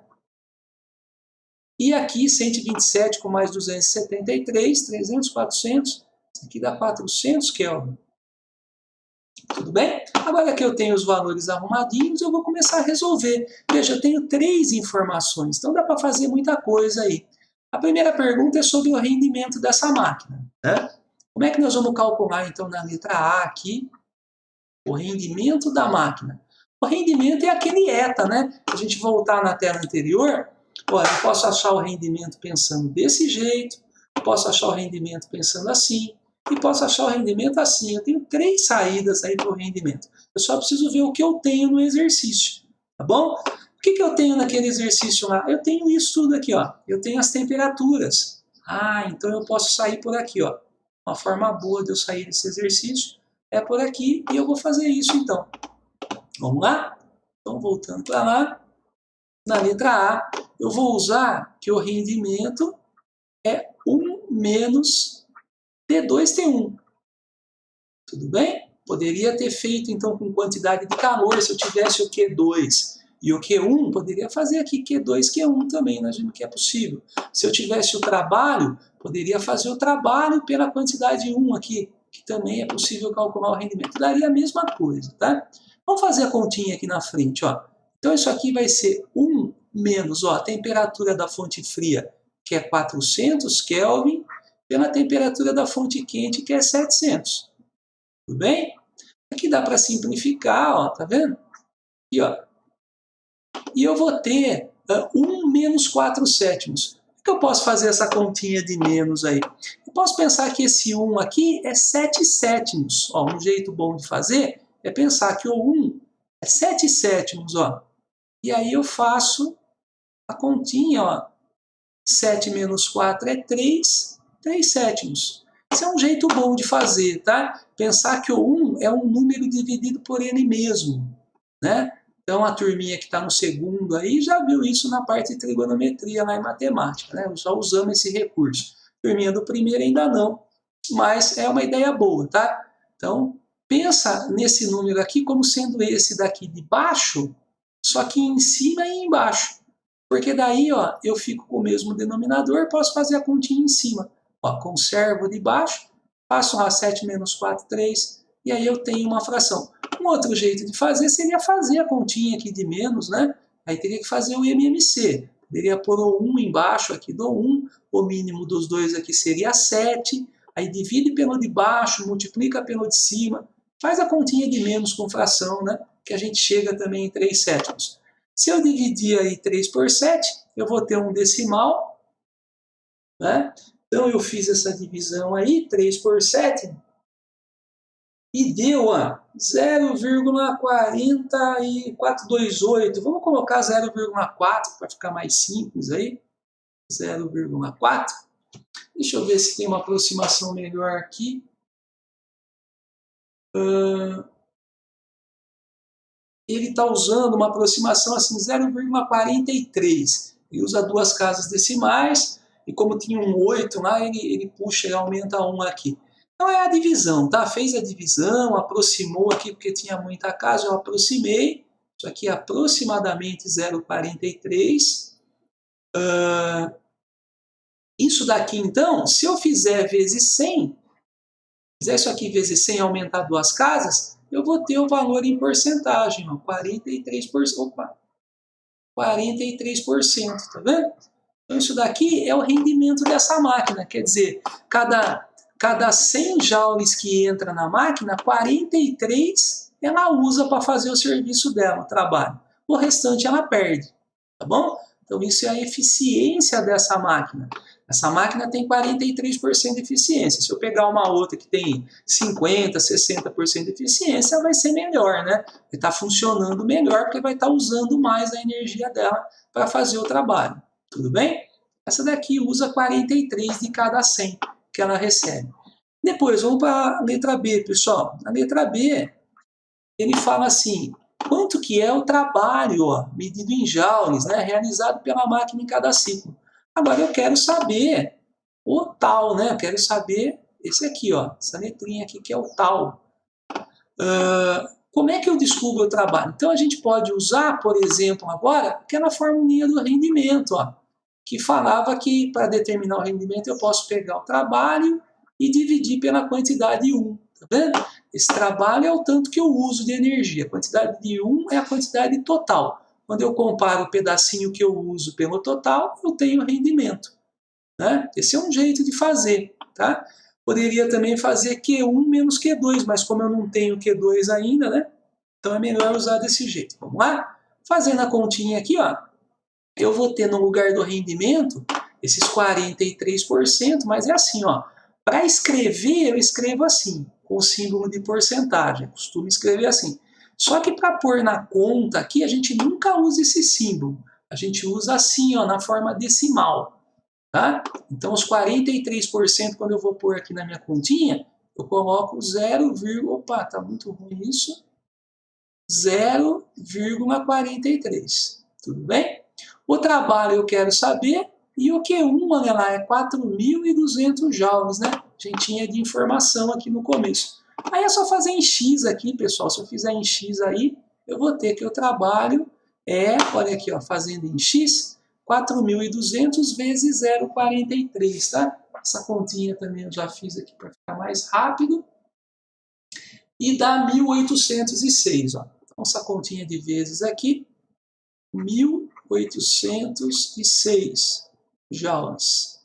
E aqui 127 com mais 273, 300, 400, isso aqui dá 400 Kelvin. Tudo bem? Agora que eu tenho os valores arrumadinhos, eu vou começar a resolver. Veja, eu tenho 3 informações, então dá para fazer muita coisa aí. A primeira pergunta é sobre o rendimento dessa máquina, né? Como é que nós vamos calcular, então, na letra A aqui, o rendimento da máquina? O rendimento é aquele eta, né? Se a gente voltar na tela anterior, Olha, eu posso achar o rendimento pensando desse jeito, posso achar o rendimento pensando assim, e posso achar o rendimento assim. Eu tenho 3 saídas aí para o rendimento. Eu só preciso ver o que eu tenho no exercício, tá bom? O que eu tenho naquele exercício lá? Eu tenho isso tudo aqui, ó. Eu tenho as temperaturas. Ah, então eu posso sair por aqui, ó. Uma forma boa de eu sair desse exercício é por aqui, e eu vou fazer isso então. Vamos lá? Então, voltando para lá, na letra A, eu vou usar que o rendimento é 1 menos T2T1. Tudo bem? Poderia ter feito, então, com quantidade de calor, se eu tivesse o Q2 e o Q1, poderia fazer aqui Q2, Q1 também, nós vimos que é possível. Se eu tivesse o trabalho, poderia fazer o trabalho pela quantidade 1 aqui, que também é possível calcular o rendimento. Daria a mesma coisa, tá? Vamos fazer a continha aqui na frente, ó. Então, isso aqui vai ser 1 menos, ó, a temperatura da fonte fria, que é 400 Kelvin, pela temperatura da fonte quente, que é 700. Tudo bem? Aqui dá para simplificar, ó, tá vendo? Aqui, ó. E eu vou ter 1 menos 4 sétimos. Como que eu posso fazer essa continha de menos aí? Eu posso pensar que esse 1 aqui é 7 sétimos. Ó, um jeito bom de fazer é pensar que o 1 é 7 sétimos, ó. E aí eu faço a continha, ó. 7 menos 4 é 3, 3 sétimos. Esse é um jeito bom de fazer, tá? Pensar que o 1 é um número dividido por n mesmo, né? Então, a turminha que está no segundo aí já viu isso na parte de trigonometria lá em matemática, né? Só usando esse recurso. A turminha do primeiro ainda não, mas é uma ideia boa, tá? Então, pensa nesse número aqui como sendo esse daqui de baixo, só que em cima e embaixo. Porque daí, ó, eu fico com o mesmo denominador, posso fazer a continha em cima. Ó, conservo de baixo, faço lá 7 menos 4, 3, e aí eu tenho uma fração. Um outro jeito de fazer seria fazer a continha aqui de menos, né? Aí teria que fazer o MMC. Poderia pôr o 1 embaixo aqui do 1, o mínimo dos dois aqui seria 7, aí divide pelo de baixo, multiplica pelo de cima, faz a continha de menos com fração, né? Que a gente chega também em 3 sétimos. Se eu dividir aí 3 por 7, eu vou ter um decimal, né? Então eu fiz essa divisão aí, 3 por 7, e deu 0,4428. Vamos colocar 0,4 para ficar mais simples aí. 0,4. Deixa eu ver se tem uma aproximação melhor aqui. Ele está usando uma aproximação assim, 0,43. Ele usa 2 casas decimais, e como tinha um 8 lá, ele puxa e aumenta 1 aqui. Então é a divisão, tá? Fez a divisão, aproximou aqui, porque tinha muita casa, eu aproximei. Isso aqui é aproximadamente 0,43. Isso daqui, então, se eu fizer vezes 100, fizer isso aqui vezes 100 e aumentar 2 casas, eu vou ter o valor em porcentagem, ó, 43%. Opa! 43%, tá vendo? Então, isso daqui é o rendimento dessa máquina, quer dizer, cada 100 joules que entra na máquina, 43 ela usa para fazer o serviço dela, o trabalho. O restante ela perde, tá bom? Então, isso é a eficiência dessa máquina. Essa máquina tem 43% de eficiência. Se eu pegar uma outra que tem 50%, 60% de eficiência, vai ser melhor, né? Vai estar funcionando melhor, porque vai estar usando mais a energia dela para fazer o trabalho. Tudo bem? Essa daqui usa 43 de cada 100 que ela recebe. Depois, vamos para a letra B, pessoal. Na letra B, ele fala assim, quanto que é o trabalho, ó, medido em joules, né, realizado pela máquina em cada ciclo. Agora eu quero saber o tal, né? Eu quero saber esse aqui, ó, essa letrinha aqui que é o tal. Como é que eu descubro o trabalho? Então a gente pode usar, por exemplo, agora, aquela formulinha do rendimento, ó, que falava que para determinar o rendimento eu posso pegar o trabalho e dividir pela quantidade 1. Tá vendo? Esse trabalho é o tanto que eu uso de energia. A quantidade de 1 é a quantidade total. Quando eu comparo o pedacinho que eu uso pelo total, eu tenho rendimento, né? Esse é um jeito de fazer, tá? Poderia também fazer Q1 menos Q2, mas como eu não tenho Q2 ainda, né? Então é melhor usar desse jeito. Vamos lá? Fazendo a continha aqui, ó. eu vou ter no lugar do rendimento esses 43%, mas é assim, ó. Para escrever, eu escrevo assim, com o símbolo de porcentagem. Eu costumo escrever assim. Só que para pôr na conta aqui, a gente nunca usa esse símbolo. A gente usa assim, ó, na forma decimal. Tá? Então, os 43%, quando eu vou pôr aqui na minha continha, eu coloco 0, opa, tá muito ruim isso. 0,43. Tudo bem? O trabalho eu quero saber, e o Q1, olha lá, é 4.200 joules, né? A gente tinha de informação aqui no começo. Aí é só fazer em X aqui, pessoal. Se eu fizer em X aí, eu vou ter que o trabalho olha aqui, ó, fazendo em X, 4.200 vezes 0,43, tá? Essa continha também eu já fiz aqui para ficar mais rápido. E dá 1.806, ó. Então, essa continha de vezes aqui, 1.806 joules.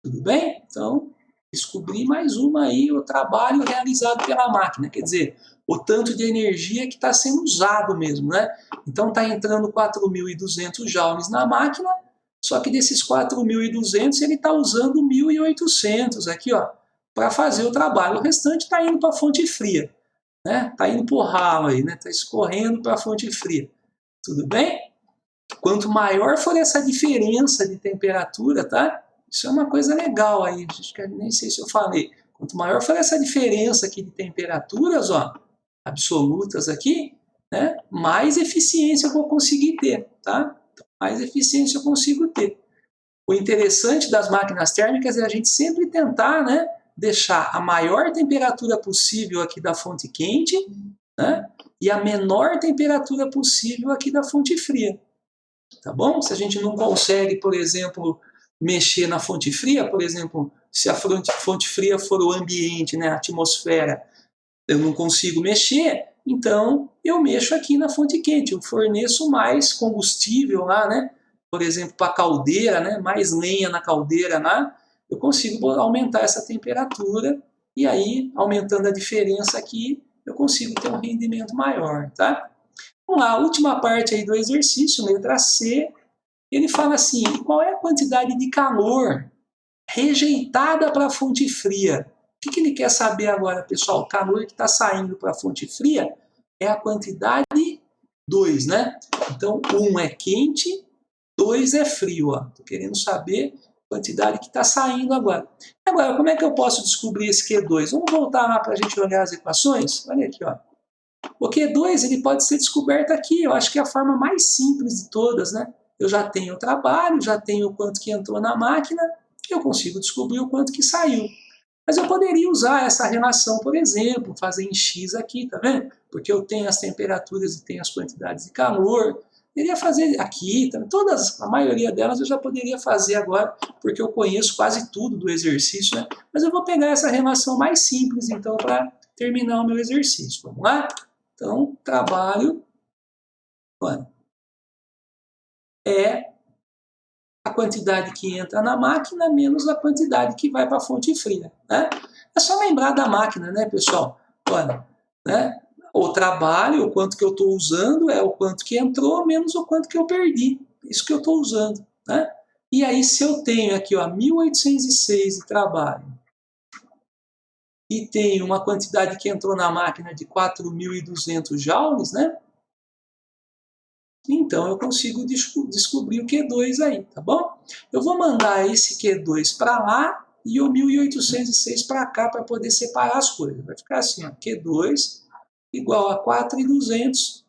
Tudo bem? Então, descobri mais uma aí, o trabalho realizado pela máquina. Quer dizer, o tanto de energia que está sendo usado mesmo, né? Então, está entrando 4.200 joules na máquina, só que desses 4.200 ele está usando 1.800 aqui, ó, para fazer o trabalho. O restante está indo para a fonte fria, né? Está indo para o ralo aí, né? Está escorrendo para a fonte fria. Tudo bem? Quanto maior for essa diferença de temperatura, tá? Isso é uma coisa legal aí, nem sei se eu falei. Quanto maior for essa diferença aqui de temperaturas, ó, absolutas aqui, né? Mais eficiência eu vou conseguir ter, tá? Então, mais eficiência eu consigo ter. O interessante das máquinas térmicas é a gente sempre tentar, né, deixar a maior temperatura possível aqui da fonte quente, né, e a menor temperatura possível aqui da fonte fria. Tá bom? Se a gente não consegue, por exemplo, mexer na fonte fria, por exemplo, se a fonte fria for o ambiente, né, a atmosfera, eu não consigo mexer, então eu mexo aqui na fonte quente, eu forneço mais combustível lá, né? Por exemplo, para a caldeira, né? Mais lenha na caldeira lá, eu consigo aumentar essa temperatura e aí, aumentando a diferença aqui, eu consigo ter um rendimento maior, tá? Vamos lá, a última parte aí do exercício, letra C, ele fala assim, qual é a quantidade de calor rejeitada para a fonte fria? O que ele quer saber agora, pessoal? O calor que está saindo para a fonte fria é a quantidade 2, né? Então, 1 é quente, 2 é frio. Estou querendo saber a quantidade que está saindo agora. Agora, como é que eu posso descobrir esse Q2? Vamos voltar lá para a gente olhar as equações? Olha aqui, ó. O Q2 ele pode ser descoberto aqui, eu acho que é a forma mais simples de todas, né? Eu já tenho o trabalho, já tenho o quanto que entrou na máquina, eu consigo descobrir o quanto que saiu. Mas eu poderia usar essa relação, por exemplo, fazer em X aqui, tá vendo? Porque eu tenho as temperaturas e tenho as quantidades de calor. Poderia fazer aqui, tá? Todas, a maioria delas eu já poderia fazer agora, porque eu conheço quase tudo do exercício, né? Mas eu vou pegar essa relação mais simples, então, para terminar o meu exercício. Vamos lá? Então, trabalho é a quantidade que entra na máquina menos a quantidade que vai para a fonte fria, né? É só lembrar da máquina, né, pessoal? Olha, né? O trabalho, o quanto que eu estou usando, é o quanto que entrou menos o quanto que eu perdi. Isso que eu estou usando, né? E aí, se eu tenho aqui, ó, 1.806 de trabalho e tenho uma quantidade que entrou na máquina de 4.200 joules, né? Então, eu consigo descobrir o Q2 aí, tá bom? Eu vou mandar esse Q2 para lá e o 1.806 para cá para poder separar as coisas. Vai ficar assim, ó, Q2 igual a 4.200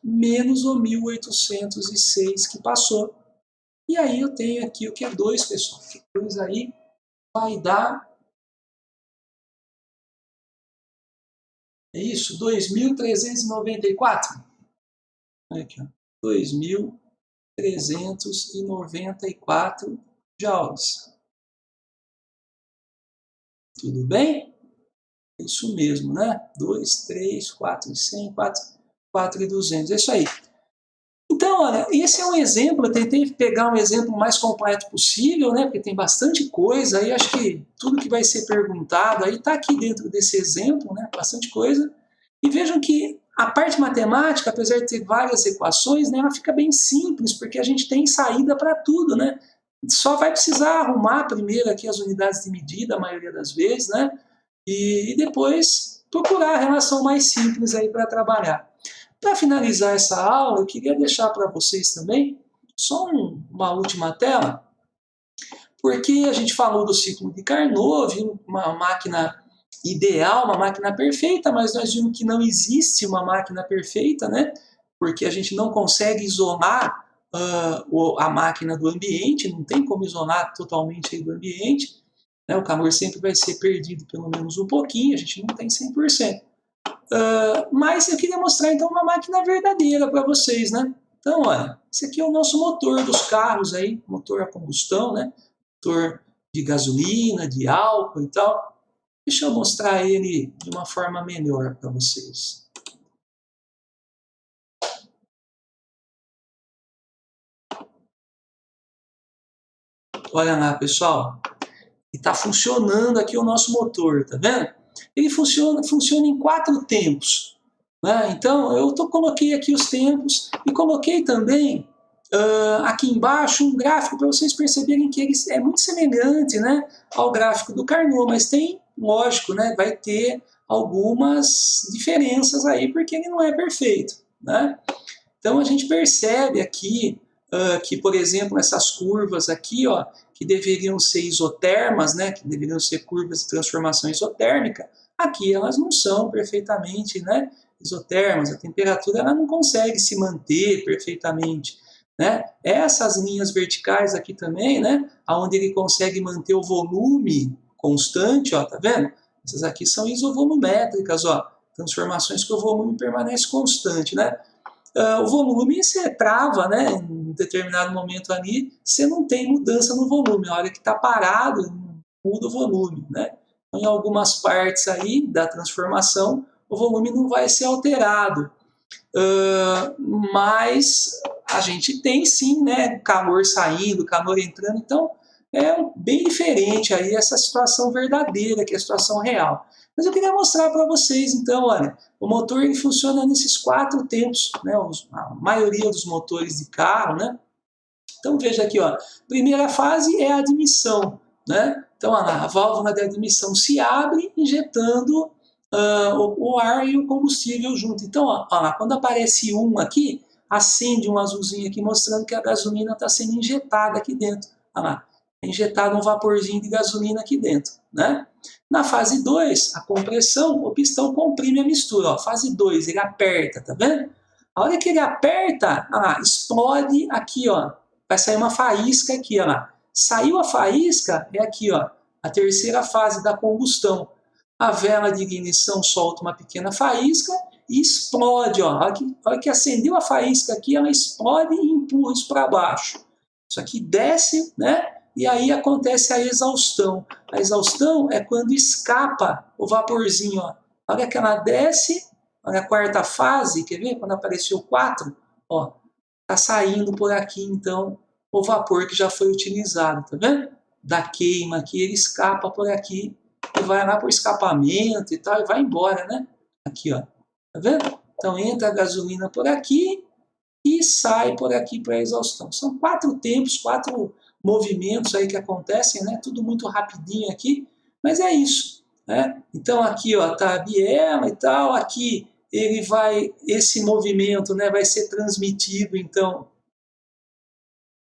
menos o 1.806 que passou. E aí eu tenho aqui o Q2, pessoal. O Q2 aí vai dar... É isso, 2.394. Olha aqui, ó. 2.394 joules. Tudo bem? É isso mesmo, né? 2, 3, 4, 100, 4 e 200. É isso aí. Então, olha, esse é um exemplo. Eu tentei pegar um exemplo mais completo possível, né? Porque tem bastante coisa aí. Acho que tudo que vai ser perguntado aí está aqui dentro desse exemplo, né? Bastante coisa. E vejam que a parte matemática, apesar de ter várias equações, né, ela fica bem simples, porque a gente tem saída para tudo, né? Só vai precisar arrumar primeiro aqui as unidades de medida, a maioria das vezes, né? E depois procurar a relação mais simples aí para trabalhar. Para finalizar essa aula, eu queria deixar para vocês também só uma última tela, porque a gente falou do ciclo de Carnot, viu uma máquina ideal, uma máquina perfeita, mas nós vimos que não existe uma máquina perfeita, né? Porque a gente não consegue isolar a máquina do ambiente, não tem como isolar totalmente do ambiente, né? O calor sempre vai ser perdido pelo menos um pouquinho, a gente não tem 100%. Mas eu queria mostrar então uma máquina verdadeira para vocês, né? Então, olha, esse aqui é o nosso motor dos carros aí, motor a combustão, né? Motor de gasolina, de álcool e tal. Deixa eu mostrar ele de uma forma melhor para vocês. Olha lá, pessoal. E está funcionando aqui o nosso motor, tá vendo? Ele funciona em 4 tempos. Né? Então, eu coloquei aqui os tempos e coloquei também aqui embaixo um gráfico para vocês perceberem que ele é muito semelhante, né, ao gráfico do Carnot, mas tem, lógico, né, vai ter algumas diferenças aí, porque ele não é perfeito. Né? Então, a gente percebe aqui que, por exemplo, essas curvas aqui, ó, que deveriam ser isotermas, né, que deveriam ser curvas de transformação isotérmica, aqui elas não são perfeitamente, né, isotermas, a temperatura ela não consegue se manter perfeitamente. Né? Essas linhas verticais aqui também, né, onde ele consegue manter o volume constante, ó, tá vendo? Essas aqui são isovolumétricas, ó, transformações que o volume permanece constante, né? O volume você trava, né, em determinado momento ali, você não tem mudança no volume, a hora que está parado, muda o volume. Né? Então, em algumas partes aí da transformação, o volume não vai ser alterado. Mas a gente tem sim, né, calor saindo, calor entrando, então é bem diferente aí essa situação verdadeira, que é a situação real. Mas eu queria mostrar para vocês, então, olha, o motor ele funciona nesses 4 tempos, né, a maioria dos motores de carro, né? Então veja aqui, ó, primeira fase é a admissão, né? Então, olha lá, a válvula de admissão se abre, injetando o ar e o combustível junto. Então, ó lá, quando aparece 1 aqui, acende um azulzinho aqui mostrando que a gasolina está sendo injetada aqui dentro. Olha lá, é injetado um vaporzinho de gasolina aqui dentro. Né? Na fase 2, a compressão, o pistão comprime a mistura. Ó, fase 2, ele aperta, tá vendo? A hora que ele aperta, olha lá, explode aqui, ó, vai sair uma faísca aqui. Olha lá. Saiu a faísca, é aqui, ó, a terceira fase da combustão. A vela de ignição solta uma pequena faísca e explode. Ó. A hora que acendeu a faísca aqui, ela explode e empurra isso para baixo. Isso aqui desce, né? E aí acontece a exaustão. A exaustão é quando escapa o vaporzinho. Ó. Olha que ela desce, olha a quarta fase, quer ver? Quando apareceu 4, ó, tá saindo por aqui, então, o vapor que já foi utilizado, tá vendo? Da queima aqui, ele escapa por aqui e vai lá para o escapamento e tal, e vai embora, né? Aqui, ó. Tá vendo? Então entra a gasolina por aqui e sai por aqui para a exaustão. São 4 tempos, 4 movimentos aí que acontecem, né? Tudo muito rapidinho aqui, mas é isso, né? Então aqui, ó, tá a biela e tal, aqui ele vai, esse movimento, né, vai ser transmitido, então,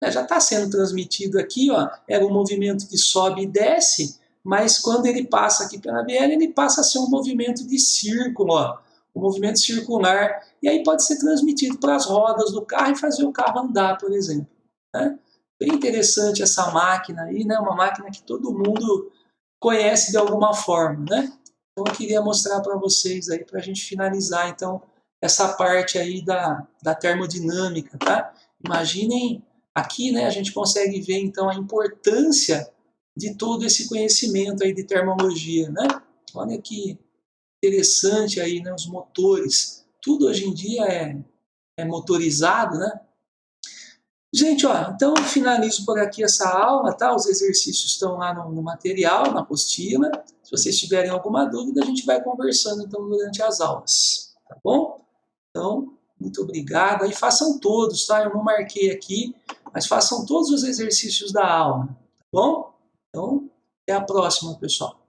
já está sendo transmitido aqui, ó, era um movimento que sobe e desce, mas quando ele passa aqui pela biela, ele passa a ser um movimento de círculo, ó, um movimento circular, e aí pode ser transmitido para as rodas do carro e fazer o carro andar, por exemplo. Né? Bem interessante essa máquina aí, né? Uma máquina que todo mundo conhece de alguma forma, né? Então eu queria mostrar para vocês aí, para a gente finalizar, então, essa parte aí da termodinâmica, tá? Imaginem, aqui, né, a gente consegue ver, então, a importância de todo esse conhecimento aí de termologia, né? Olha que interessante aí, né, os motores. Tudo hoje em dia é motorizado, né? Gente, ó, então eu finalizo por aqui essa aula, tá? Os exercícios estão lá no material, na apostila. Se vocês tiverem alguma dúvida, a gente vai conversando então durante as aulas, tá bom? Então, muito obrigado. Aí façam todos, tá? Eu não marquei aqui, mas façam todos os exercícios da aula, tá bom? Então, até a próxima, pessoal.